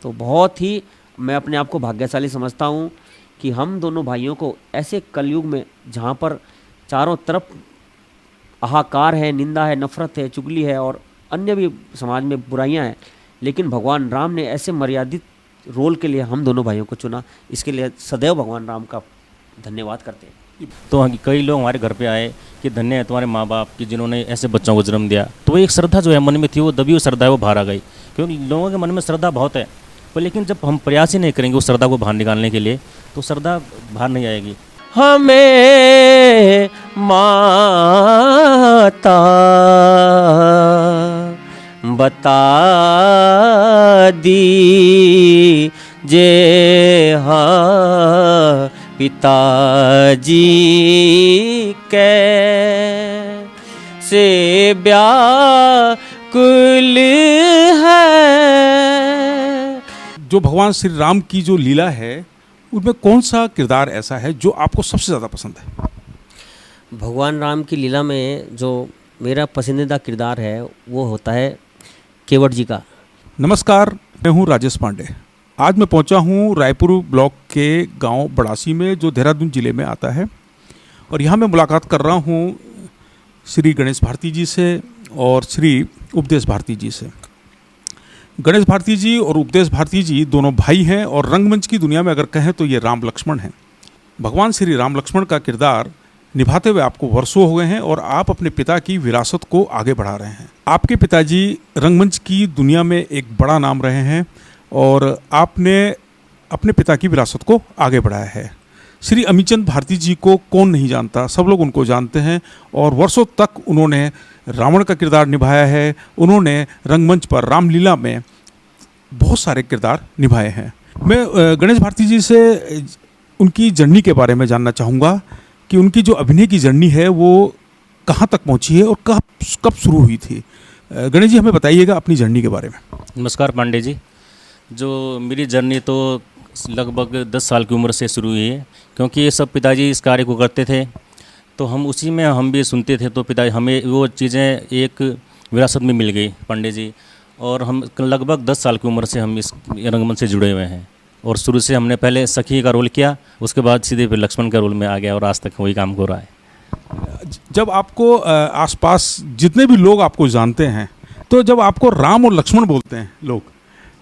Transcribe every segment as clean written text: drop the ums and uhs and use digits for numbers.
तो बहुत ही मैं अपने आप को भाग्यशाली समझता हूँ कि हम दोनों भाइयों को ऐसे कलयुग में, जहाँ पर चारों तरफ हाहाकार है, निंदा है, नफरत है, चुगली है और अन्य भी समाज में बुराइयां हैं, लेकिन भगवान राम ने ऐसे मर्यादित रोल के लिए हम दोनों भाइयों को चुना। इसके लिए सदैव भगवान राम का धन्यवाद करते हैं। तो कई लोग हमारे घर पे आए कि धन्य है तुम्हारे माँ बाप कि जिन्होंने ऐसे बच्चों को जन्म दिया। तो वो एक श्रद्धा जो है मन में थी, वो दबी हुई श्रद्धा है, वो बाहर आ गई। क्योंकि लोगों के मन में श्रद्धा बहुत है, पर लेकिन जब हम प्रयास ही नहीं करेंगे उस श्रद्धा को बाहर निकालने के लिए, तो श्रद्धा बाहर नहीं आएगी। हमें माता बता दी जे हाँ पिताजी कैसे व्याकुल है। जो भगवान श्री राम की जो लीला है, उनमें कौन सा किरदार ऐसा है जो आपको सबसे ज़्यादा पसंद है? भगवान राम की लीला में जो मेरा पसंदीदा किरदार है वो होता है केवट जी का। नमस्कार, मैं हूं राजेश पांडे। आज मैं पहुंचा हूं रायपुर ब्लॉक के गांव बड़ासी में, जो देहरादून ज़िले में आता है, और यहां मैं मुलाकात कर रहा हूं श्री गणेश भारती जी से और श्री उपदेश भारती जी से। गणेश भारती जी और उपदेश भारती जी दोनों भाई हैं और रंगमंच की दुनिया में अगर कहें तो ये राम लक्ष्मण हैं। भगवान श्री राम लक्ष्मण का किरदार निभाते हुए आपको वर्षों हो गए हैं और आप अपने पिता की विरासत को आगे बढ़ा रहे हैं। आपके पिताजी रंगमंच की दुनिया में एक बड़ा नाम रहे हैं और आपने अपने पिता की विरासत को आगे बढ़ाया है। श्री अमीचंद भारती जी को कौन नहीं जानता, सब लोग उनको जानते हैं और वर्षों तक उन्होंने रावण का किरदार निभाया है। उन्होंने रंगमंच पर रामलीला में बहुत सारे किरदार निभाए हैं। मैं गणेश भारती जी से उनकी जर्नी के बारे में जानना चाहूँगा कि उनकी जो अभिनय की जर्नी है वो कहाँ तक पहुँची है और कब शुरू हुई थी। गणेश जी, हमें बताइएगा अपनी जर्नी के बारे में। नमस्कार पांडे जी। जो मेरी जर्नी तो लगभग 10 साल की उम्र से शुरू हुई है, क्योंकि ये सब पिताजी इस कार्य को करते थे तो हम उसी में हम भी सुनते थे। तो पिताजी हमें वो चीज़ें एक विरासत में मिल गई पांडे जी, और हम लगभग 10 साल की उम्र से हम इस रंगमंच से जुड़े हुए हैं। और शुरू से हमने पहले सखी का रोल किया, उसके बाद सीधे फिर लक्ष्मण का रोल में आ गया और आज तक वही काम हो रहा है। जब आपको आसपास जितने भी लोग आपको जानते हैं, तो जब आपको राम और लक्ष्मण बोलते हैं लोग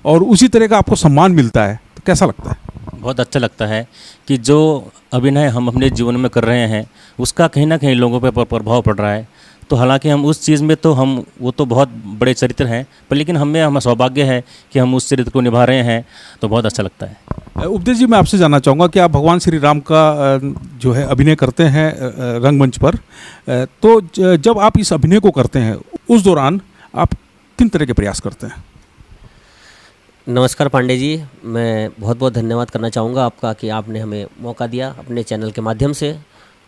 और उसी तरह का आपको सम्मान मिलता है, तो कैसा लगता है? बहुत अच्छा लगता है कि जो अभिनय हम अपने जीवन में कर रहे हैं उसका कहीं ना कहीं लोगों पर प्रभाव पड़ रहा है। तो हालांकि हम उस चीज़ में तो वो तो बहुत बड़े चरित्र हैं, पर लेकिन हमें सौभाग्य है कि हम उस चरित्र को निभा रहे हैं, तो बहुत अच्छा लगता है। उपदेश जी, मैं आपसे जानना चाहूँगा कि आप भगवान श्री राम का जो है अभिनय करते हैं रंगमंच पर, तो जब आप इस अभिनय को करते हैं उस दौरान आप किन तरह के प्रयास करते हैं? नमस्कार पांडे जी, मैं बहुत बहुत धन्यवाद करना चाहूँगा आपका कि आपने हमें मौका दिया अपने चैनल के माध्यम से।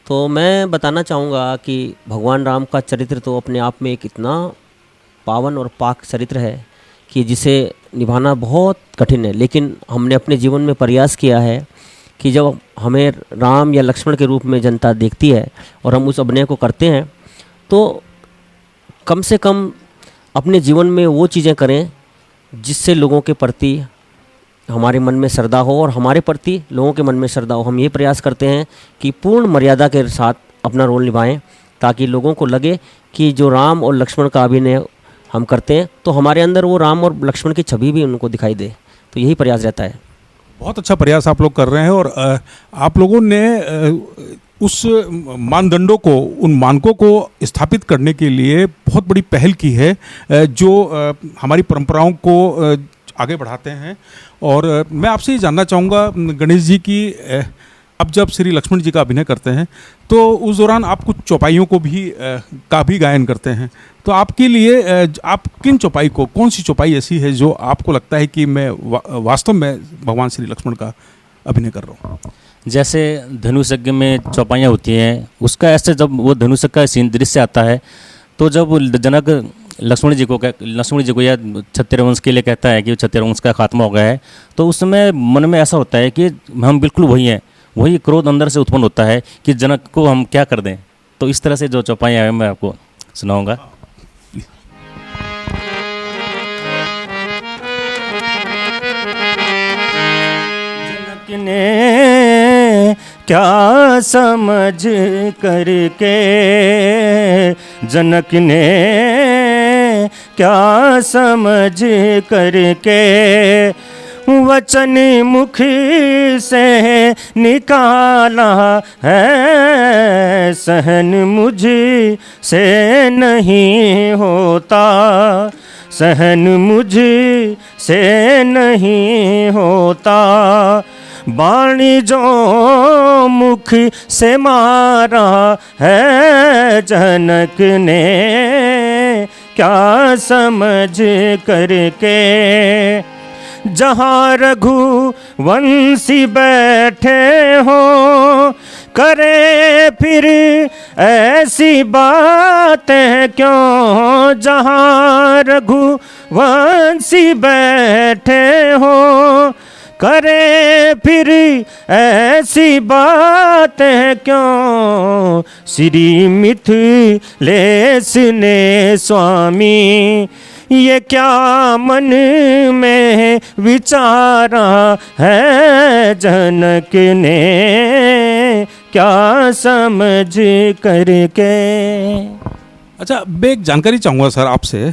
तो मैं बताना चाहूँगा कि भगवान राम का चरित्र तो अपने आप में एक इतना पावन और पाक चरित्र है कि जिसे निभाना बहुत कठिन है, लेकिन हमने अपने जीवन में प्रयास किया है कि जब हमें राम या लक्ष्मण के रूप में जनता देखती है और हम उस अभिनय को करते हैं, तो कम से कम अपने जीवन में वो चीज़ें करें जिससे लोगों के प्रति हमारे मन में श्रद्धा हो और हमारे प्रति लोगों के मन में श्रद्धा हो। हम ये प्रयास करते हैं कि पूर्ण मर्यादा के साथ अपना रोल निभाएं, ताकि लोगों को लगे कि जो राम और लक्ष्मण का अभिनय हम करते हैं तो हमारे अंदर वो राम और लक्ष्मण की छवि भी उनको दिखाई दे। तो यही प्रयास रहता है। बहुत अच्छा प्रयास आप लोग कर रहे हैं और आप लोगों ने उस मानदंडों को, उन मानकों को स्थापित करने के लिए बहुत बड़ी पहल की है, जो हमारी परंपराओं को आगे बढ़ाते हैं। और मैं आपसे ये जानना चाहूँगा गणेश जी की, अब जब श्री लक्ष्मण जी का अभिनय करते हैं तो उस दौरान आप कुछ चौपाइयों को भी का भी गायन करते हैं, तो आपके लिए आप किन चौपाई को, कौन सी चौपाई ऐसी है जो आपको लगता है कि मैं वास्तव में भगवान श्री लक्ष्मण का अभिनय कर रहा हूँ? जैसे धनुष यज्ञ में चौपाइयाँ होती हैं, उसका ऐसे जब वो धनुष का सीन दृश्य आता है, तो जब जनक लक्ष्मण जी को या क्षत्रिय वंश के लिए कहता है कि क्षत्रिय वंश का खात्मा हो गया है, तो उस समय मन में ऐसा होता है कि हम बिल्कुल वही हैं। वही क्रोध अंदर से उत्पन्न होता है कि जनक को हम क्या कर दें। तो इस तरह से जो चौपाइयाँ हैं मैं आपको सुनाऊँगा। ने क्या समझ करके, जनक ने क्या समझ करके वचन मुख से निकाला है, सहन मुझ से नहीं होता, सहन मुझ से नहीं होता। बाणी जो मुख से मारा है, जनक ने क्या समझ करके। जहाँ रघुवंशी बैठे हो, करे फिर ऐसी बातें क्यों। जहाँ रघुवंशी बैठे हो, करे फिर ऐसी बातें क्यों। श्री मिथिलेश ने स्वामी ये क्या मन में विचारा है, जनक ने क्या समझ करके। अच्छा, मैं एक जानकारी चाहूँगा सर आपसे,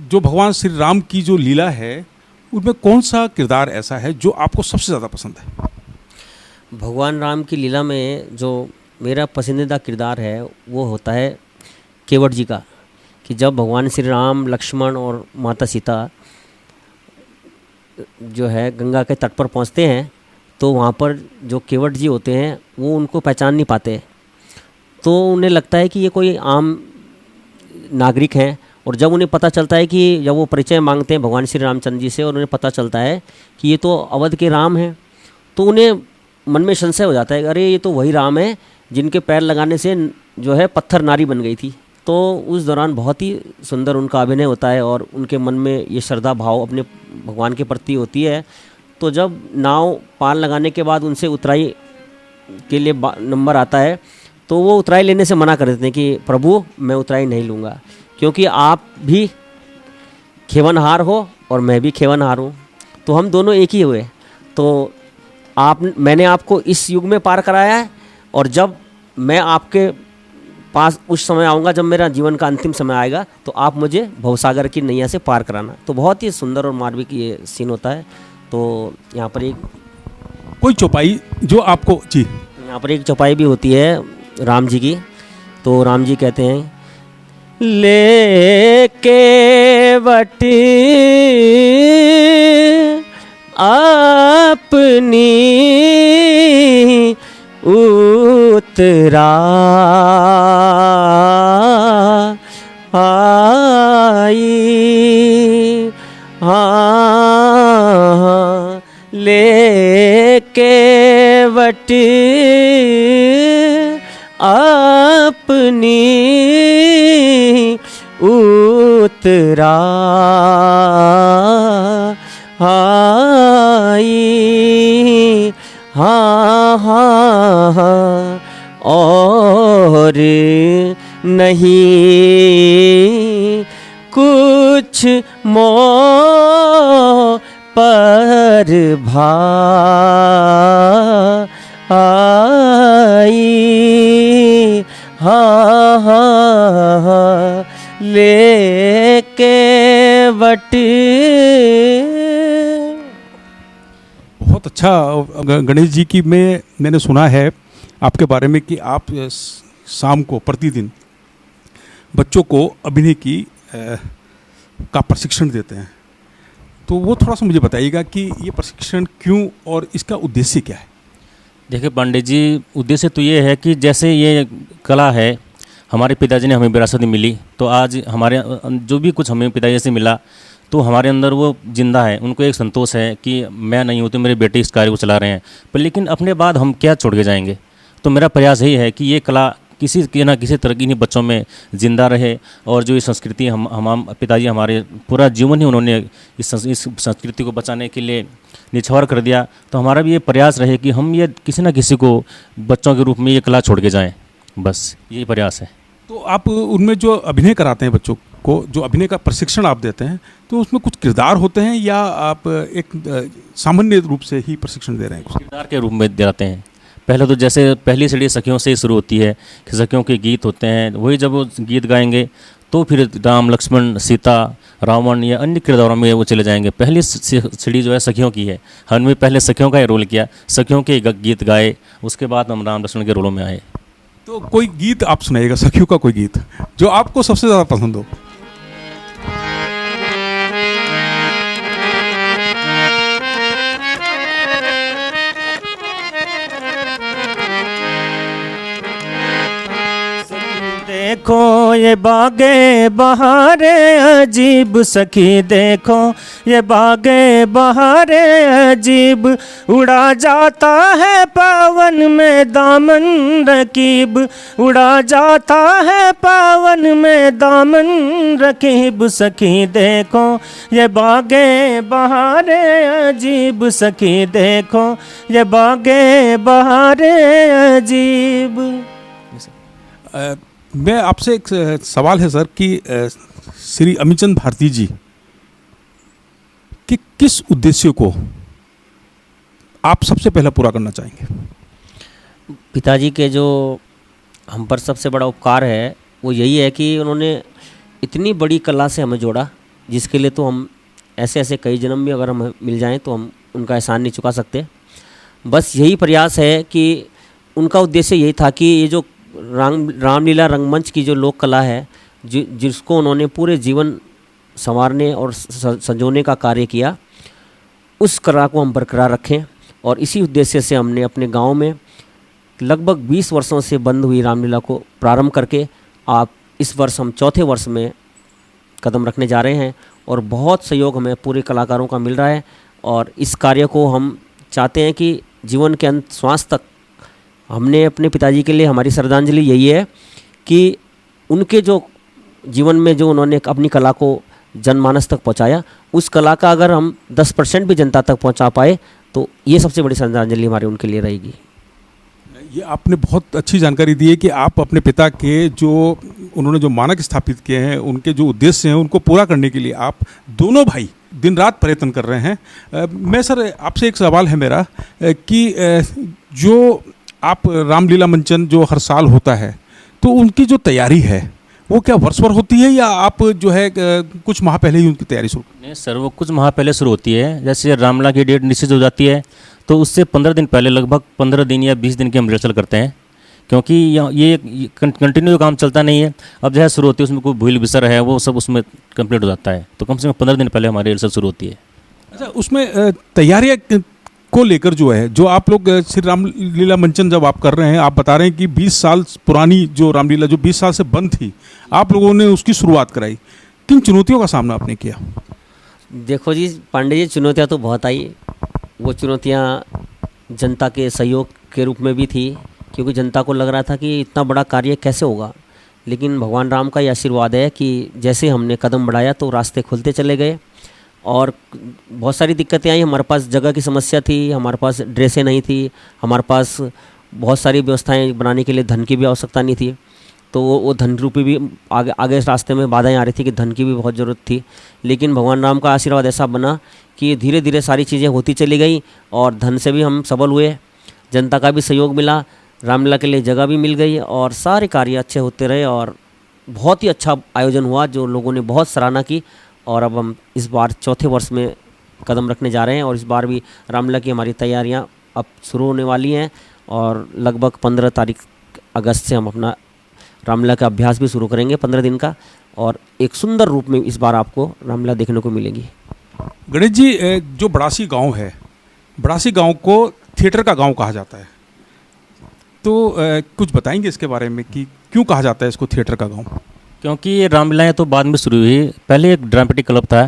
जो भगवान श्री राम की जो लीला है उनमें कौन सा किरदार ऐसा है जो आपको सबसे ज़्यादा पसंद है? भगवान राम की लीला में जो मेरा पसंदीदा किरदार है वो होता है केवट जी का, कि जब भगवान श्री राम, लक्ष्मण और माता सीता जो है गंगा के तट पर पहुंचते हैं, तो वहाँ पर जो केवट जी होते हैं वो उनको पहचान नहीं पाते। तो उन्हें लगता है कि ये कोई आम नागरिक हैं, और जब उन्हें पता चलता है कि जब वो परिचय मांगते हैं भगवान श्री रामचंद्र जी से और उन्हें पता चलता है कि ये तो अवध के राम हैं, तो उन्हें मन में संशय हो जाता है, अरे ये तो वही राम है जिनके पैर लगाने से जो है पत्थर नारी बन गई थी। तो उस दौरान बहुत ही सुंदर उनका अभिनय होता है और उनके मन में ये श्रद्धा भाव अपने भगवान के प्रति होती है। तो जब नाव पार लगाने के बाद उनसे उतराई के लिए नंबर आता है, तो वो उतराई लेने से मना कर देते हैं कि प्रभु मैं उतराई नहीं लूँगा, क्योंकि आप भी खेवनहार हो और मैं भी खेवनहार हूँ, तो हम दोनों एक ही हुए। तो मैंने आपको इस युग में पार कराया है, और जब मैं आपके पास उस समय आऊँगा जब मेरा जीवन का अंतिम समय आएगा, तो आप मुझे भवसागर की नैया से पार कराना। तो बहुत ही सुंदर और मार्मिक ये सीन होता है। तो यहाँ पर एक कोई चौपाई जो आपको जी, यहाँ पर एक चौपाई भी होती है राम जी की। तो राम जी कहते हैं, लेके वटी अपनी उतरा आई, हाँ लेके वटी अपनी उतरा आई, हाँ हाँ हाँ और नहीं कुछ मोह पर भाई, हाँ हाँ हाँ लेके वटी। बहुत अच्छा गणेश जी की मैंने सुना है आपके बारे में कि आप शाम को प्रतिदिन बच्चों को अभिनय की का प्रशिक्षण देते हैं। तो वो थोड़ा सा मुझे बताइएगा कि ये प्रशिक्षण क्यों और इसका उद्देश्य क्या है? देखिए पांडे जी, उद्देश्य तो ये है कि जैसे ये कला है हमारे पिताजी ने हमें विरासत में मिली, तो आज हमारे जो भी कुछ हमें पिताजी से मिला तो हमारे अंदर वो जिंदा है। उनको एक संतोष है कि मैं नहीं हूँ तो मेरे बेटे इस कार्य को चला रहे हैं, पर लेकिन अपने बाद हम क्या छोड़ के जाएंगे। तो मेरा प्रयास यही है कि ये कला किसी ना किसी तरह की बच्चों में ज़िंदा रहे, और जो ये संस्कृति हम पिताजी हमारे पूरा जीवन ही उन्होंने इस संस्कृति को बचाने के लिए निछावर कर दिया। तो हमारा भी ये प्रयास रहे कि हम ये किसी ना किसी को बच्चों के रूप में ये कला छोड़ के जाएं, बस यही प्रयास है। तो आप उनमें जो अभिनय कराते हैं बच्चों को, जो अभिनय का प्रशिक्षण आप देते हैं, तो उसमें कुछ किरदार होते हैं या आप एक सामान्य रूप से ही प्रशिक्षण दे रहे हैं? किरदार के रूप में दिलाते हैं। पहले तो जैसे पहली सीढ़ी सखियों से ही शुरू होती है कि सखियों के गीत होते हैं, वही जब वो गीत गाएंगे तो फिर राम लक्ष्मण सीता रावण या अन्य किरदारों में वो चले जाएंगे। पहली सीढ़ी जो है सखियों की है, हमने पहले सखियों का ही रोल किया, सखियों के गीत गाए, उसके बाद हम राम लक्ष्मण के रोलों में आए। तो कोई गीत आप सुनाइएगा, सखियों का कोई गीत जो आपको सबसे ज़्यादा पसंद हो। देखो ये बागे बहारे अजीब, सखी देखो ये बागे बहारे अजीब, उड़ा जाता है पावन में दामन रकीब, उड़ा जाता है पावन में दामन रकीब, सखी देखो ये बागे बहारे अजीब, सखी देखो ये बागे बहारे अजीब। मैं आपसे एक सवाल है सर कि श्री अमीचंद भारती जी कि किस उद्देश्य को आप सबसे पहले पूरा करना चाहेंगे? पिताजी के जो हम पर सबसे बड़ा उपकार है वो यही है कि उन्होंने इतनी बड़ी कला से हमें जोड़ा, जिसके लिए तो हम ऐसे ऐसे कई जन्म भी अगर हम मिल जाएं तो हम उनका एहसान नहीं चुका सकते। बस यही प्रयास है कि उनका उद्देश्य यही था कि ये जो रामलीला रंगमंच की जो लोक कला है, जिसको उन्होंने पूरे जीवन संवारने और संजोने का कार्य किया, उस कला को हम बरकरार रखें। और इसी उद्देश्य से हमने अपने गांव में लगभग 20 वर्षों से बंद हुई रामलीला को प्रारंभ करके आप इस वर्ष हम चौथे वर्ष में कदम रखने जा रहे हैं और बहुत सहयोग हमें पूरे कलाकारों का मिल रहा है। और इस कार्य को हम चाहते हैं कि जीवन के अंत श्वास तक हमने अपने पिताजी के लिए हमारी श्रद्धांजलि यही है कि उनके जो जीवन में जो उन्होंने अपनी कला को जनमानस तक पहुंचाया, उस कला का अगर हम 10% भी जनता तक पहुंचा पाए तो ये सबसे बड़ी श्रद्धांजलि हमारी उनके लिए रहेगी। ये आपने बहुत अच्छी जानकारी दी है कि आप अपने पिता के जो उन्होंने जो मानक स्थापित किए हैं, उनके जो उद्देश्य हैं, उनको पूरा करने के लिए आप दोनों भाई दिन रात प्रयत्न कर रहे हैं। मैं सर आपसे एक सवाल है मेरा कि जो आप रामलीला मंचन जो हर साल होता है, तो उनकी जो तैयारी है वो क्या वर्ष भर होती है या आप जो है कुछ माह पहले ही उनकी तैयारी शुरू? नहीं सर, वो कुछ माह पहले शुरू होती है। जैसे रामलीला की डेट निश्चित हो जाती है तो उससे 15 दिन पहले, लगभग 15 दिन या 20 दिन की हम रिहर्सल करते हैं, क्योंकि ये कंटिन्यू काम चलता नहीं है। अब जैसे शुरू होती है उसमें कोई भूल विसर है वो सब उसमें कंप्लीट हो जाता है, तो कम से कम 15 दिन पहले हमारी रिहर्सल शुरू होती है। अच्छा, उसमें तैयारियाँ को लेकर जो है, जो आप लोग श्री रामलीला मंचन जब आप कर रहे हैं, आप बता रहे हैं कि 20 साल पुरानी जो रामलीला जो 20 साल से बंद थी, आप लोगों ने उसकी शुरुआत कराई, किन चुनौतियों का सामना आपने किया? देखो जी पांडे जी, चुनौतियाँ तो बहुत आई। वो चुनौतियाँ जनता के सहयोग के रूप में भी थी, क्योंकि जनता को लग रहा था कि इतना बड़ा कार्य कैसे होगा, लेकिन भगवान राम का ये आशीर्वाद है कि जैसे हमने कदम बढ़ाया तो रास्ते खुलते चले गए। और बहुत सारी दिक्कतें आई। हमारे पास जगह की समस्या थी, हमारे पास ड्रेसें नहीं थी, हमारे पास बहुत सारी व्यवस्थाएं बनाने के लिए धन की भी आवश्यकता नहीं थी, तो वो धन रूपी भी आगे रास्ते में बाधाएं आ रही थी कि धन की भी बहुत ज़रूरत थी। लेकिन भगवान राम का आशीर्वाद ऐसा बना कि धीरे धीरे सारी चीज़ें होती चली गई और धन से भी हम सबल हुए, जनता का भी सहयोग मिला, रामलीला के लिए जगह भी मिल गई और सारे कार्य अच्छे होते रहे और बहुत ही अच्छा आयोजन हुआ जो लोगों ने बहुत सराहना की। और अब हम इस बार चौथे वर्ष में कदम रखने जा रहे हैं और इस बार भी रामलीला की हमारी तैयारियां अब शुरू होने वाली हैं और लगभग 15 तारीख अगस्त से हम अपना रामलीला का अभ्यास भी शुरू करेंगे 15 दिन का, और एक सुंदर रूप में इस बार आपको रामलीला देखने को मिलेगी। गणेश जी, जो बड़ासी गांव है, बड़ासी गांव को थिएटर का गांव कहा जाता है, तो कुछ बताएंगे इसके बारे में कि क्यों कहा जाता है इसको थिएटर का गांव? क्योंकि ये रामलीलाएँ तो बाद में शुरू हुई। पहले एक ड्रामेटिक क्लब था,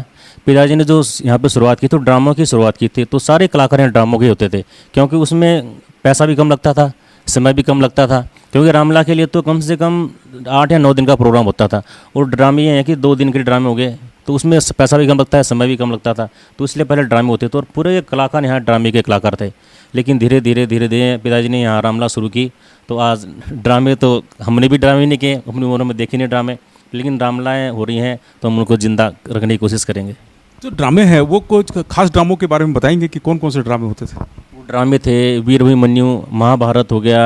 पिताजी ने जो यहाँ पे शुरुआत की तो ड्रामों की शुरुआत की थी, तो सारे कलाकार यहाँ ड्रामों के होते थे, क्योंकि उसमें पैसा भी कम लगता था, समय भी कम लगता था, क्योंकि रामलीला के लिए तो कम से कम 8 या 9 दिन का प्रोग्राम होता था, और ड्रामे ये हैं कि 2 दिन के ड्रामे हो गए, तो उसमें पैसा भी कम लगता है, समय भी कम लगता था, तो इसलिए पहले ड्रामे होते थे और पूरे कलाकार यहाँ ड्रामे के कलाकार थे। लेकिन धीरे धीरे पिताजी ने यहाँ रामलीला शुरू की, तो आज ड्रामे तो हमने भी ड्रामे नहीं किए, अपनी उम्र में देखे नहीं ड्रामे, लेकिन रामलीलाएँ हो रही हैं तो हम उनको ज़िंदा रखने की कोशिश करेंगे। जो ड्रामे हैं वो कुछ खास ड्रामों के बारे में बताएंगे कि कौन कौन से ड्रामे होते थे? वो ड्रामे थे वीर अभिमन्यु, महाभारत हो गया,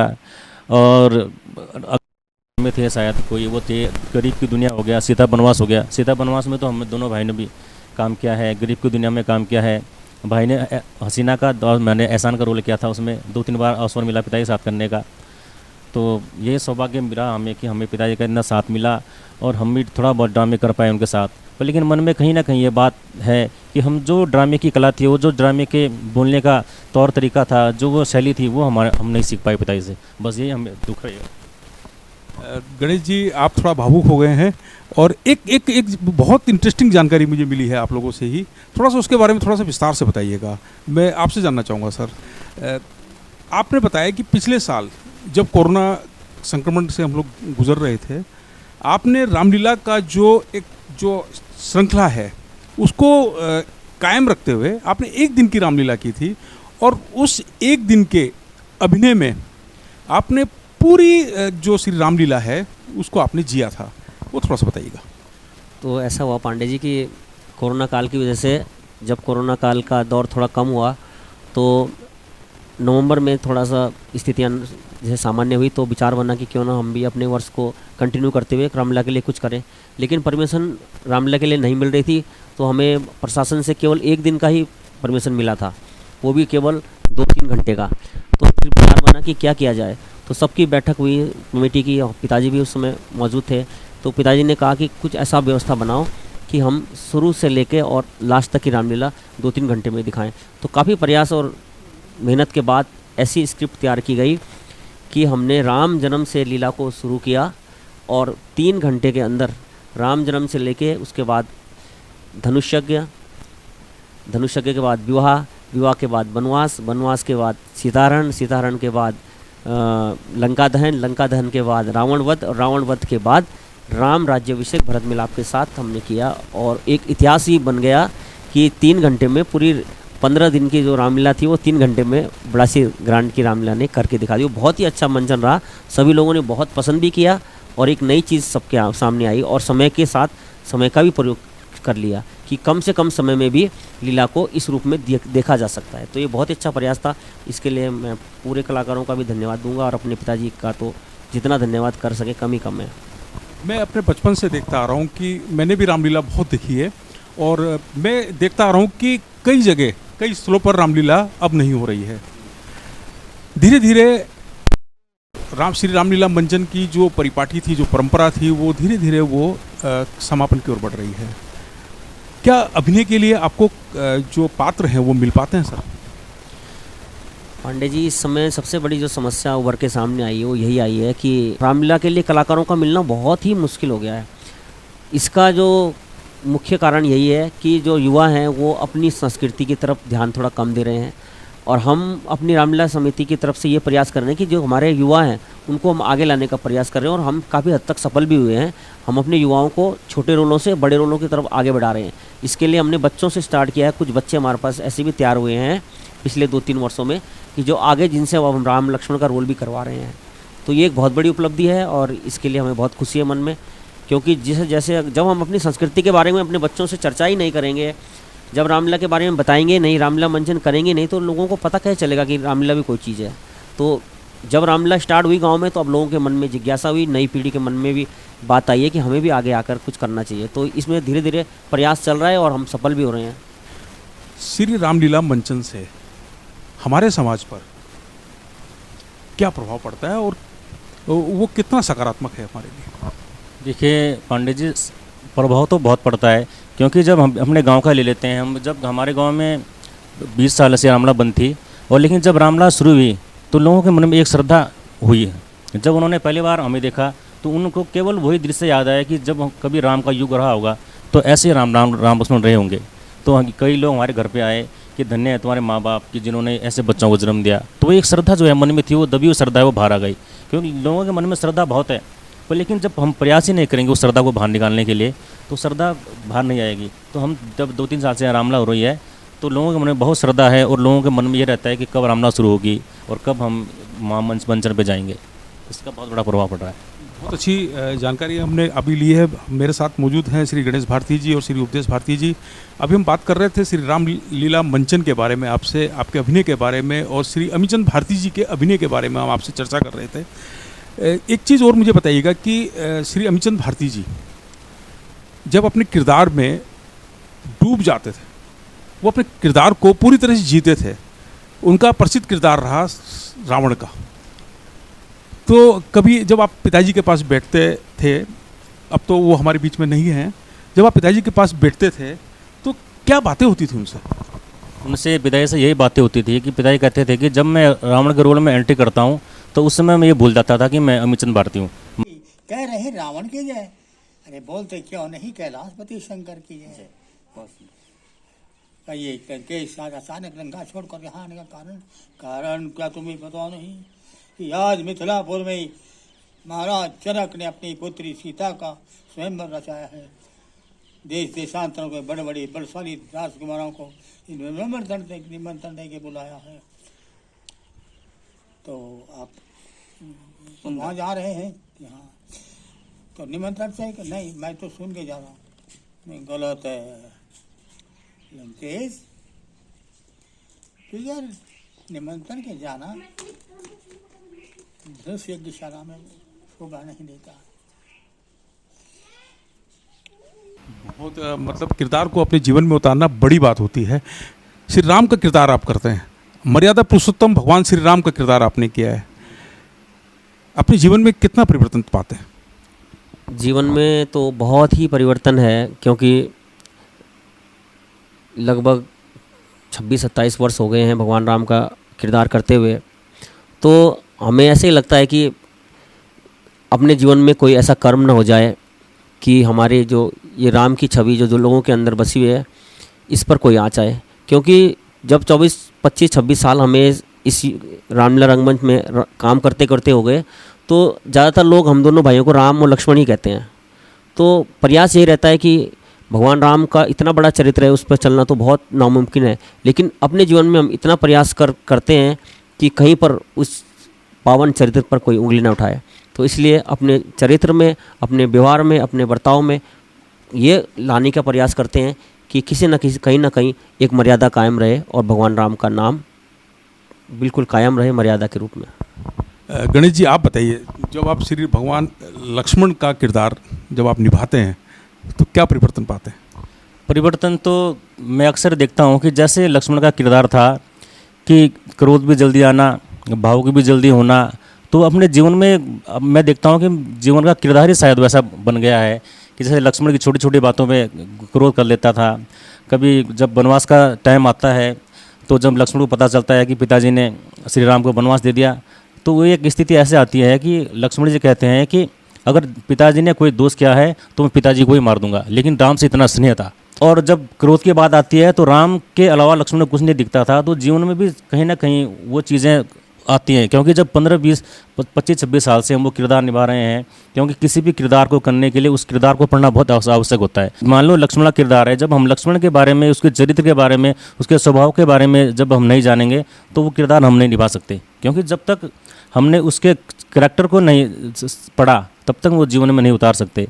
और में थे शायद कोई वो थे गरीब की दुनिया हो गया, सीता बनवास हो गया। सीता बनवास में तो हम दोनों भाई ने भी काम किया है, गरीब की दुनिया में काम किया है। भाई ने हसीना का और मैंने एहसान का रोल किया था, उसमें 2-3 बार अवसर मिला पिताजी साथ करने का। तो ये सौभाग्य मिला हमें कि हमें पिताजी का इतना साथ मिला और हम भी थोड़ा बहुत ड्रामे कर पाए उनके साथ। पर लेकिन मन में कहीं ना कहीं ये बात है कि हम जो ड्रामे की कला थी, वो जो ड्रामे के बोलने का तौर तरीका था, जो वो शैली थी, वो हम नहीं सीख पाए पिताजी से। बस यही हमें दुख है। गणेश जी, आप थोड़ा भावुक हो गए हैं, और एक बहुत इंटरेस्टिंग जानकारी मुझे मिली है आप लोगों से ही, थोड़ा सा उसके बारे में थोड़ा सा विस्तार से बताइएगा। मैं आपसे जानना चाहूँगा सर, आपने बताया कि पिछले साल जब कोरोना संक्रमण से हम लोग गुजर रहे थे, आपने रामलीला का जो श्रृंखला है उसको कायम रखते हुए आपने 1 दिन की रामलीला की थी, और उस 1 दिन के अभिनय में आपने पूरी जो श्री रामलीला है उसको आपने जिया था, वो थोड़ा सा बताइएगा। तो ऐसा हुआ पांडे जी कि कोरोना काल की वजह से जब कोरोना काल का दौर थोड़ा कम हुआ, तो नवंबर में थोड़ा सा स्थितियाँ जैसे सामान्य हुई, तो विचार बना कि क्यों ना हम भी अपने वर्ष को कंटिन्यू करते हुए रामलीला के लिए कुछ करें। लेकिन परमिशन रामलीला के लिए नहीं मिल रही थी, तो हमें प्रशासन से केवल 1 दिन का ही परमिशन मिला था, वो भी केवल 2-3 घंटे का। तो फिर विचार बना कि क्या किया जाए, तो सबकी बैठक हुई कमेटी की, और पिताजी भी उस समय मौजूद थे। तो पिताजी ने कहा कि कुछ ऐसा व्यवस्था बनाओ कि हम शुरू से लेके और लास्ट तक की रामलीला 2-3 घंटे में दिखाएं। तो काफ़ी प्रयास और मेहनत के बाद ऐसी स्क्रिप्ट तैयार की गई कि हमने राम जन्म से लीला को शुरू किया, और 3 घंटे के अंदर राम जन्म से लेके उसके बाद धनुष्यज्ञ, धनुष्यज्ञ के बाद विवाह, विवाह के बाद वनवास, वनवास के बाद सीताहरण, सीताहरण के बाद लंका दहन, लंका दहन के बाद रावण वध, और रावण वध के बाद राम राज्याभिषेक भरत मिलाप के साथ हमने किया। और एक इतिहास ही बन गया कि 3 घंटे में पूरी 15 दिन की जो रामलीला थी वो 3 घंटे में बड़ा सी ग्रांड की रामलीला ने करके दिखा दी। वो बहुत ही अच्छा मंचन रहा, सभी लोगों ने बहुत पसंद भी किया, और एक नई चीज़ सबके सामने आई, और समय के साथ समय का भी प्रयोग कर लिया कि कम से कम समय में भी लीला को इस रूप में देखा जा सकता है। तो ये बहुत अच्छा प्रयास था, इसके लिए मैं पूरे कलाकारों का भी धन्यवाद दूंगा, और अपने पिताजी का तो जितना धन्यवाद कर सके कम ही कम है। मैं अपने बचपन से देखता आ रहा हूँ कि मैंने भी रामलीला बहुत देखी है, और मैं देखता आ रहा हूँ कि कई जगह कई स्थलों पर रामलीला अब नहीं हो रही है। धीरे धीरे श्री रामलीला मंचन की जो परिपाटी थी, जो परंपरा थी, वो धीरे धीरे वो समापन की ओर बढ़ रही है। क्या अभिनय के लिए आपको जो पात्र हैं वो मिल पाते हैं सर? पांडे जी, इस समय सबसे बड़ी जो समस्या उभर के सामने आई है वो यही आई है कि रामलीला के लिए कलाकारों का मिलना बहुत ही मुश्किल हो गया है। इसका जो मुख्य कारण यही है कि जो युवा हैं वो अपनी संस्कृति की तरफ ध्यान थोड़ा कम दे रहे हैं, और हम अपनी रामलीला समिति की तरफ से ये प्रयास कर रहे हैं कि जो हमारे युवा हैं उनको हम आगे लाने का प्रयास कर रहे हैं, और हम काफ़ी हद तक सफल भी हुए हैं। हम अपने युवाओं को छोटे रोलों से बड़े रोलों की तरफ आगे बढ़ा रहे हैं। इसके लिए हमने बच्चों से स्टार्ट किया है। कुछ बच्चे हमारे पास ऐसे भी तैयार हुए हैं पिछले 2-3 वर्षों में कि जो आगे जिनसे हम राम लक्ष्मण का रोल भी करवा रहे हैं। तो ये एक बहुत बड़ी उपलब्धि है, और इसके लिए हमें बहुत खुशी है मन में, क्योंकि जैसे जब हम अपनी संस्कृति के बारे में अपने बच्चों से चर्चा ही नहीं करेंगे, जब रामलीला के बारे में बताएंगे नहीं, रामलीला मंचन करेंगे नहीं, तो लोगों को पता कैसे चलेगा कि रामलीला भी कोई चीज़ है। तो जब रामलीला स्टार्ट हुई गांव में, तो अब लोगों के मन में जिज्ञासा हुई, नई पीढ़ी के मन में भी बात आई है कि हमें भी आगे आकर कुछ करना चाहिए। तो इसमें धीरे धीरे प्रयास चल रहा है, और हम सफल भी हो रहे हैं। श्री रामलीला मंचन से हमारे समाज पर क्या प्रभाव पड़ता है, और वो कितना सकारात्मक है हमारे लिए? देखिए पांडे जी, प्रभाव तो बहुत पड़ता है, क्योंकि जब हम अपने गांव का ले लेते हैं, हम जब हमारे गांव में 20 साल से रामलीला बंद थी, और लेकिन जब रामलीला शुरू हुई तो लोगों के मन में एक श्रद्धा हुई है। जब उन्होंने पहली बार हमें देखा तो उनको केवल वही दृश्य याद आया कि जब कभी राम का युग रहा होगा तो ऐसे राम लक्ष्मण रहे होंगे। तो कई लोग हमारे घर पे आए कि धन्य है तुम्हारे माँ बाप कि जिन्होंने ऐसे बच्चों को जन्म दिया। तो वो एक श्रद्धा जो है मन में थी, वो दबी हुई श्रद्धा है, वो बाहर आ गई। क्योंकि लोगों के मन में श्रद्धा बहुत है, पर लेकिन जब हम प्रयास ही नहीं करेंगे उस श्रद्धा को बाहर निकालने के लिए, तो श्रद्धा बाहर नहीं आएगी। तो हम जब 2-3 साल से रामला हो रही है, तो लोगों के मन में बहुत श्रद्धा है और लोगों के मन में ये रहता है कि कब रामला शुरू होगी और कब हम महामंच मंचन पे जाएंगे। इसका बहुत बड़ा प्रभाव पड़ रहा है। बहुत अच्छी जानकारी हमने अभी ली है। मेरे साथ मौजूद हैं श्री गणेश भारती जी और श्री उपदेश भारती जी। अभी हम बात कर रहे थे श्री राम लीला मंचन के बारे में आपसे, आपके अभिनय के बारे में, और श्री अमीचंद भारती जी के अभिनय के बारे में हम आपसे चर्चा कर रहे थे। एक चीज़ और मुझे बताइएगा कि श्री अमीचंद भारती जी जब अपने किरदार में डूब जाते थे, वो अपने किरदार को पूरी तरह से जीते थे। उनका प्रसिद्ध किरदार रहा रावण का। तो कभी जब आप पिताजी के पास बैठते थे, अब तो वो हमारे बीच में नहीं हैं, जब आप पिताजी के पास बैठते थे तो क्या बातें होती थी उनसे? उनसे पिताजी से यही बातें होती थी कि पिताजी कहते थे कि जब मैं रावण के रोल में एंट्री करता हूँ तो उस समय मैं ये भूल जाता था कि मैं अमीचंद भारती हूँ। कह रहे रावण की जय, अरे बोलते क्यों नहीं कैलाशपति शंकर की जय। कहिए करके अचानक लंका छोड़ कर यहाँ आने का कारण क्या तुम्हें पता नहीं कि आज मिथिलापुर में ही महाराज जनक ने अपनी पुत्री सीता का स्वयंवर रचाया है। देश देशांतरों के बड़े बड़े बलशाली राजकुमारों को निमंत्रण दे के बुलाया है। तो आप वहाँ जा रहे हैं? हाँ, तो निमंत्रण से नहीं, मैं तो सुन के जा रहा हूँ। नहीं, गलत है लंकेश, तो यार निमंत्रण के जाना धनुष यज्ञशाला में शोभा नहीं देता। बहुत मतलब किरदार को अपने जीवन में उतारना बड़ी बात होती है। श्री राम का किरदार आप करते हैं, मर्यादा पुरुषोत्तम भगवान श्री राम का किरदार आपने किया है। अपने जीवन में कितना परिवर्तन पाते हैं? जीवन में तो बहुत ही परिवर्तन है, क्योंकि लगभग 26-27 वर्ष हो गए हैं भगवान राम का किरदार करते हुए। तो हमें ऐसे ही लगता है कि अपने जीवन में कोई ऐसा कर्म ना हो जाए कि हमारे जो ये राम की छवि जो लोगों के अंदर बसी हुई है, इस पर कोई आँच आए। क्योंकि जब 25-26 साल हमें इस रामलीला रंगमंच में काम करते करते हो गए, तो ज़्यादातर लोग हम दोनों भाइयों को राम और लक्ष्मण ही कहते हैं। तो प्रयास यही रहता है कि भगवान राम का इतना बड़ा चरित्र है, उस पर चलना तो बहुत नामुमकिन है, लेकिन अपने जीवन में हम इतना प्रयास करते हैं कि कहीं पर उस पावन चरित्र पर कोई उंगली न उठाए। तो इसलिए अपने चरित्र में, अपने व्यवहार में, अपने बर्ताव में ये लाने का प्रयास करते हैं कि किसी न किसी कहीं ना कहीं एक मर्यादा कायम रहे और भगवान राम का नाम बिल्कुल कायम रहे मर्यादा के रूप में। गणेश जी, आप बताइए, जब आप श्री भगवान लक्ष्मण का किरदार जब आप निभाते हैं तो क्या परिवर्तन पाते हैं? परिवर्तन तो मैं अक्सर देखता हूँ कि जैसे लक्ष्मण का किरदार था कि क्रोध भी जल्दी आना, भावुक भी जल्दी होना, तो अपने जीवन में अब मैं देखता हूँ कि जीवन का किरदार ही शायद वैसा बन गया है कि जैसे लक्ष्मण की छोटी छोटी बातों में क्रोध कर लेता था। कभी जब वनवास का टाइम आता है, तो जब लक्ष्मण को पता चलता है कि पिताजी ने श्री राम को वनवास दे दिया, तो वो एक स्थिति ऐसे आती है कि लक्ष्मण जी कहते हैं कि अगर पिताजी ने कोई दोष किया है तो मैं पिताजी को ही मार दूंगा, लेकिन राम से इतना स्नेह था। और जब क्रोध की बात आती है तो राम के अलावा लक्ष्मण को कुछ नहीं दिखता था। तो जीवन में भी कहीं ना कहीं वो चीज़ें आती हैं, क्योंकि जब 15-20-25-26 साल से हम वो किरदार निभा रहे हैं, क्योंकि किसी भी किरदार को करने के लिए उस किरदार को पढ़ना बहुत आवश्यक होता है। मान लो लक्ष्मण का किरदार है, जब हम लक्ष्मण के बारे में, उसके चरित्र के बारे में, उसके स्वभाव के बारे में जब हम नहीं जानेंगे तो वो किरदार हम नहीं निभा सकते। क्योंकि जब तक हमने उसके करैक्टर को नहीं पढ़ा तब तक वो जीवन में नहीं उतार सकते।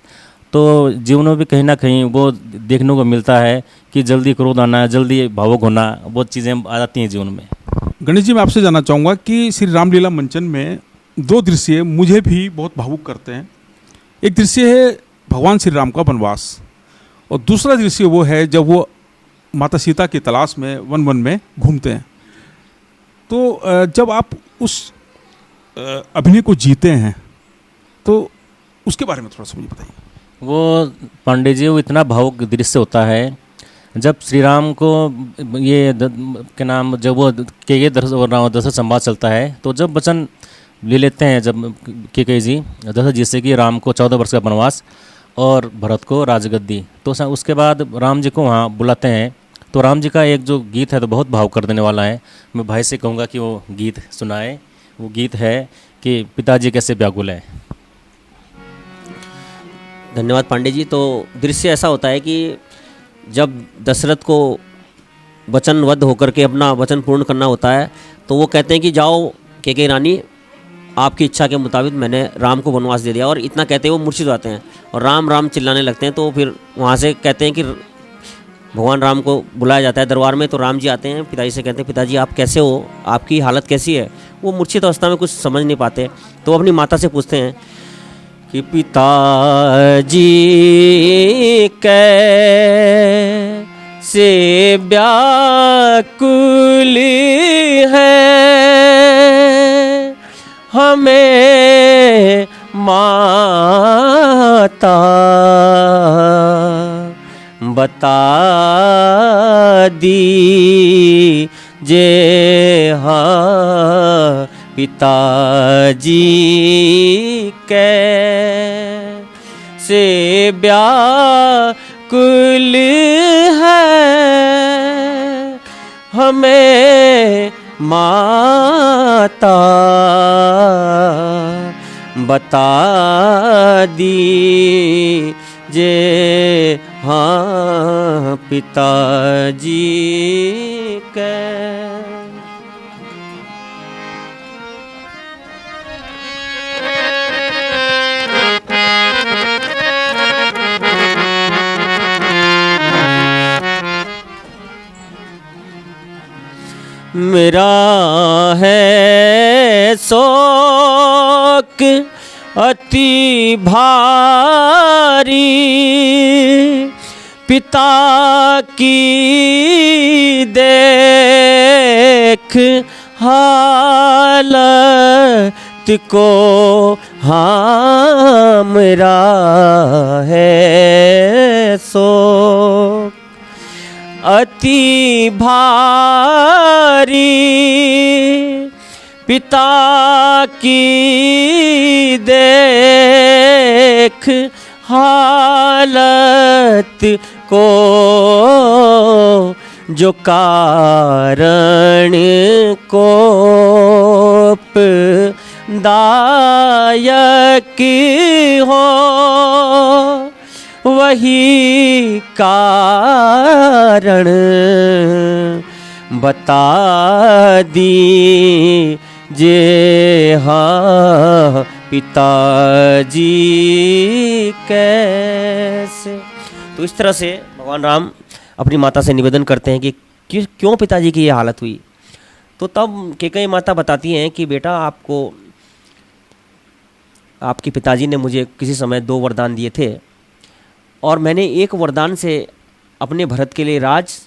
तो जीवन में भी कहीं ना कहीं वो देखने को मिलता है कि जल्दी क्रोध आना, जल्दी भावुक होना, वो चीज़ें आ जाती हैं जीवन में। गणेश जी, मैं आपसे जानना चाहूँगा कि श्री रामलीला मंचन में 2 दृश्य मुझे भी बहुत भावुक करते हैं। एक दृश्य है भगवान श्री राम का वनवास, और दूसरा दृश्य वो है जब वो माता सीता की तलाश में वन वन में घूमते हैं। तो जब आप उस अभिनय को जीते हैं तो उसके बारे में थोड़ा सा मुझे बताइए। वो पांडे जी, वो इतना भावुक दृश्य होता है जब श्री राम को ये के नाम जब वो के दशरथ संवाद चलता है, तो जब वचन ले लेते हैं जब के जी दशरथ जी से कि राम को 14 वर्ष का वनवास और भरत को राजगद्दी, तो उसके बाद राम जी को वहाँ बुलाते हैं। तो राम जी का एक जो गीत है तो बहुत भाव कर देने वाला है। मैं भाई से कहूँगा कि वो गीत सुनाए। वो गीत है कि पिताजी कैसे व्याकुल है। धन्यवाद पांडे जी। तो दृश्य ऐसा होता है कि जब दशरथ को वचनबद्ध होकर के अपना वचन पूर्ण करना होता है तो वो कहते हैं कि जाओ कैकेयी रानी, आपकी इच्छा के मुताबिक मैंने राम को वनवास दे दिया। और इतना कहते हैं वो मूर्छित हो जाते हैं और राम राम चिल्लाने लगते हैं। तो फिर वहाँ से कहते हैं कि भगवान राम को बुलाया जाता है दरबार में। तो राम जी आते हैं, पिताजी से कहते हैं पिताजी आप कैसे हो, आपकी हालत कैसी है। वो मूर्छित अवस्था में कुछ समझ नहीं पाते तो अपनी माता से पूछते हैं कि पिताजी कैसे व्याकुल है, हमें माता बता दीजिए, हाँ पिताजी कैसे व्याकुल है, हमें माता बता दीजिए, हाँ पिताजी के। मेरा है शोक अति भारी, पिता की देख हालत को, हाँ मेरा है शोक अति भारी, पिता की देख हालत को, जो कारण कोप दायक हो, वही कारण बता दीजिए, हाँ पिताजी कैसे। तो इस तरह से भगवान राम अपनी माता से निवेदन करते हैं कि क्यों पिताजी की ये हालत हुई। तो तब कैकेयी माता बताती हैं कि बेटा आपको आपके पिताजी ने मुझे किसी समय 2 वरदान दिए थे और मैंने एक वरदान से अपने भरत के लिए राज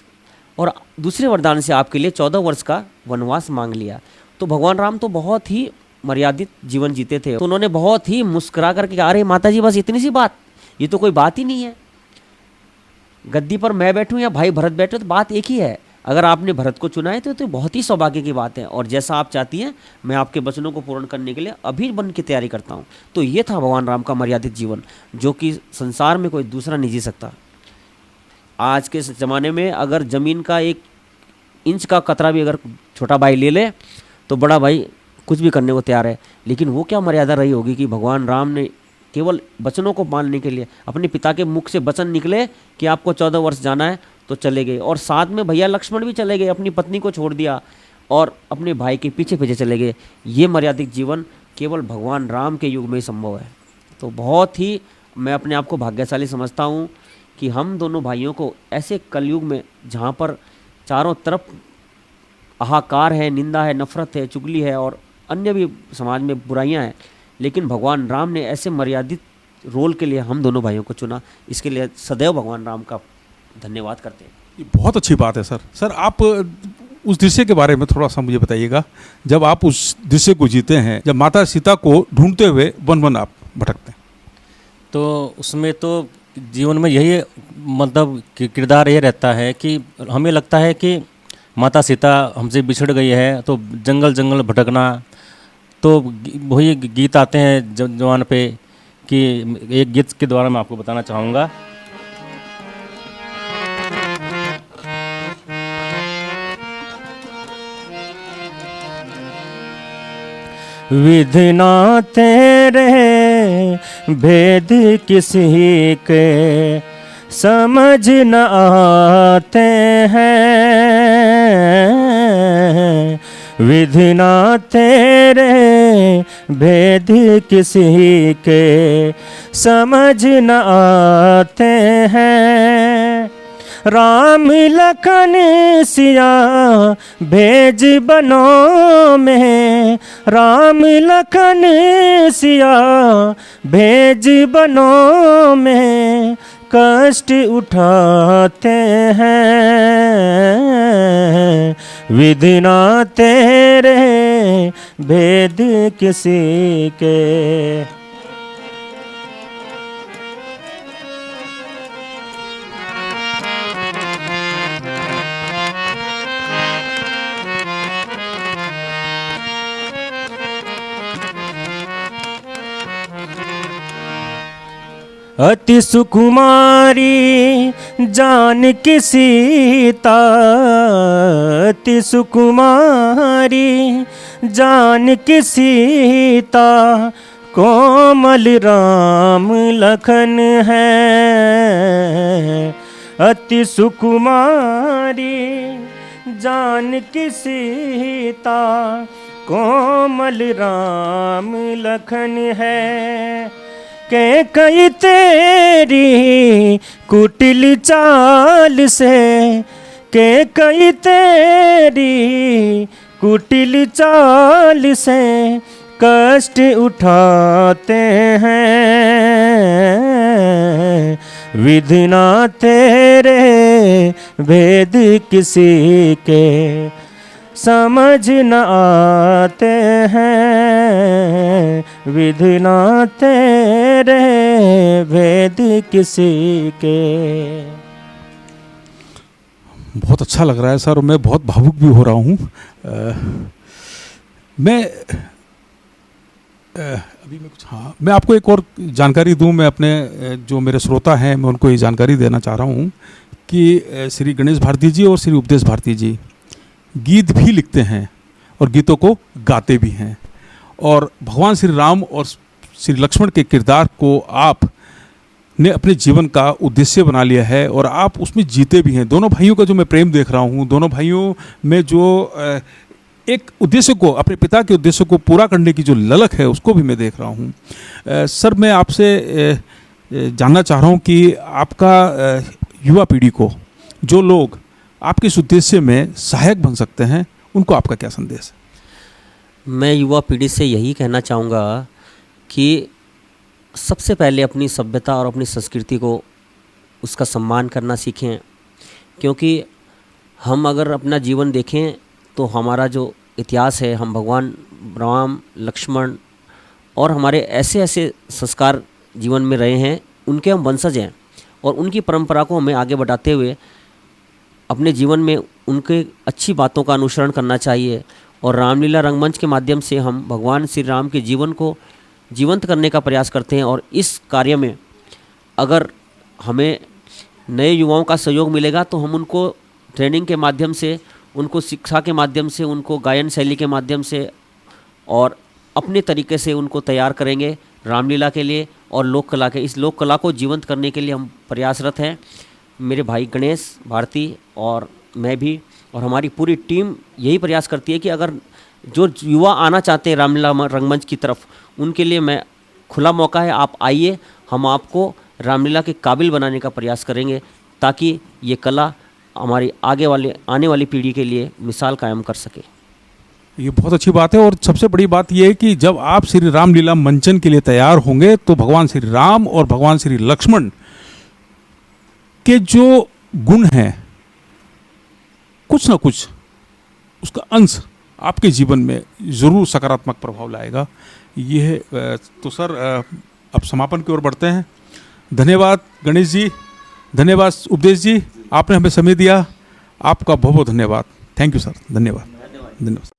और दूसरे वरदान से आपके लिए 14 वर्ष का वनवास मांग लिया। तो भगवान राम तो बहुत ही मर्यादित जीवन जीते थे, तो उन्होंने बहुत ही मुस्कुरा करके कहा, अरे माता जी बस इतनी सी बात, ये तो कोई बात ही नहीं है। गद्दी पर मैं बैठूं या भाई भरत बैठे तो बात एक ही है। अगर आपने भरत को चुना है तो बहुत ही सौभाग्य की बात है और जैसा आप चाहती हैं मैं आपके वचनों को पूर्ण करने के लिए अभी बन की तैयारी करता हूँ। तो ये था भगवान राम का मर्यादित जीवन, जो कि संसार में कोई दूसरा नहीं जी सकता। आज के ज़माने में अगर ज़मीन का 1 इंच का कतरा भी अगर छोटा भाई ले ले तो बड़ा भाई कुछ भी करने को तैयार है। लेकिन वो क्या मर्यादा रही होगी कि भगवान राम ने केवल वचनों को पालने के लिए अपने पिता के मुख से वचन निकले कि आपको 14 वर्ष जाना है तो चले गए, और साथ में भैया लक्ष्मण भी चले गए, अपनी पत्नी को छोड़ दिया और अपने भाई के पीछे पीछे चले गए। ये मर्यादित जीवन केवल भगवान राम के युग में ही संभव है। तो बहुत ही मैं अपने आप को भाग्यशाली समझता हूँ कि हम दोनों भाइयों को ऐसे कलयुग में जहाँ पर चारों तरफ हाहाकार है, निंदा है, नफरत है, चुगली है और अन्य भी समाज में बुराइयां हैं, लेकिन भगवान राम ने ऐसे मर्यादित रोल के लिए हम दोनों भाइयों को चुना। इसके लिए सदैव भगवान राम का धन्यवाद करते हैं। ये बहुत अच्छी बात है सर। सर आप उस दृश्य के बारे में थोड़ा सा मुझे बताइएगा, जब आप उस दृश्य को जीते हैं, जब माता सीता को ढूंढते हुए वन वन आप भटकते हैं। तो उसमें तो जीवन में यही मतलब किरदार ये रहता है कि हमें लगता है कि माता सीता हमसे बिछड़ गई है तो जंगल जंगल भटकना। तो वही गीत आते हैं जवान पे कि एक गीत के द्वारा मैं आपको बताना चाहूँगा। विधि ना तेरे भेद किसी के समझ न आते हैं। विधि ना तेरे भेद किसी के समझ न आते हैं। राम लखन सिया भेज बनों में, राम लखन सिया भेज बनों में कष्ट उठाते हैं। विधि ना तेरे भेद किसी के। अति सुकुमारी जानकी सीता, अति सुकुमारी जानकी सीता, कोमल राम लखन है। अति सुकुमारी जानकी सीता, कोमल राम लखन है। के कई तेरी कुटिल चाल से, के कई तेरी कुटिल चाल से कष्ट उठाते हैं। विधि ना तेरे भेद किसी के समझ न आते हैं। विधि ना तेरे भेद किसी के। बहुत अच्छा लग रहा है सर, और मैं बहुत भावुक भी हो रहा हूँ। मैं आपको एक और जानकारी दूं। मैं अपने जो मेरे श्रोता हैं मैं उनको ये जानकारी देना चाह रहा हूँ कि श्री गणेश भारती जी और श्री उपदेश भारती जी गीत भी लिखते हैं और गीतों को गाते भी हैं। और भगवान श्री राम और श्री लक्ष्मण के किरदार को आप ने अपने जीवन का उद्देश्य बना लिया है और आप उसमें जीते भी हैं। दोनों भाइयों का जो मैं प्रेम देख रहा हूँ, दोनों भाइयों में जो एक उद्देश्य को, अपने पिता के उद्देश्य को पूरा करने की जो ललक है उसको भी मैं देख रहा हूँ। सर, मैं आपसे जानना चाह रहा हूँ कि आपका युवा पीढ़ी को, जो लोग आपके इस उद्देश्य में सहायक बन सकते हैं, उनको आपका क्या संदेश है? मैं युवा पीढ़ी से यही कहना चाहूँगा कि सबसे पहले अपनी सभ्यता और अपनी संस्कृति को, उसका सम्मान करना सीखें। क्योंकि हम अगर अपना जीवन देखें तो हमारा जो इतिहास है, हम भगवान राम, लक्ष्मण और हमारे ऐसे ऐसे संस्कार जीवन में रहे हैं, उनके हम वंशज हैं। और उनकी परंपरा को हमें आगे बढ़ाते हुए अपने जीवन में उनके अच्छी बातों का अनुसरण करना चाहिए। और रामलीला रंगमंच के माध्यम से हम भगवान श्री राम के जीवन को जीवंत करने का प्रयास करते हैं। और इस कार्य में अगर हमें नए युवाओं का सहयोग मिलेगा तो हम उनको ट्रेनिंग के माध्यम से, उनको शिक्षा के माध्यम से, उनको गायन शैली के माध्यम से और अपने तरीके से उनको तैयार करेंगे रामलीला के लिए और लोक कला के। इस लोक कला को जीवंत करने के लिए हम प्रयासरत हैं। मेरे भाई गणेश भारती और मैं भी और हमारी पूरी टीम यही प्रयास करती है कि अगर जो युवा आना चाहते हैं रामलीला रंगमंच की तरफ, उनके लिए मैं खुला मौका है, आप आइए, हम आपको रामलीला के काबिल बनाने का प्रयास करेंगे ताकि ये कला हमारी आने वाली पीढ़ी के लिए मिसाल कायम कर सके। ये बहुत अच्छी बात है। और सबसे बड़ी बात यह है कि जब आप श्री रामलीला मंचन के लिए तैयार होंगे तो भगवान श्री राम और भगवान श्री लक्ष्मण के जो गुण हैं, कुछ ना कुछ उसका अंश आपके जीवन में ज़रूर सकारात्मक प्रभाव लाएगा। ये तो सर, अब समापन की ओर बढ़ते हैं। धन्यवाद गणेश जी, धन्यवाद उपदेश जी, आपने हमें समय दिया। आपका बहुत बहुत धन्यवाद। थैंक यू सर, धन्यवाद।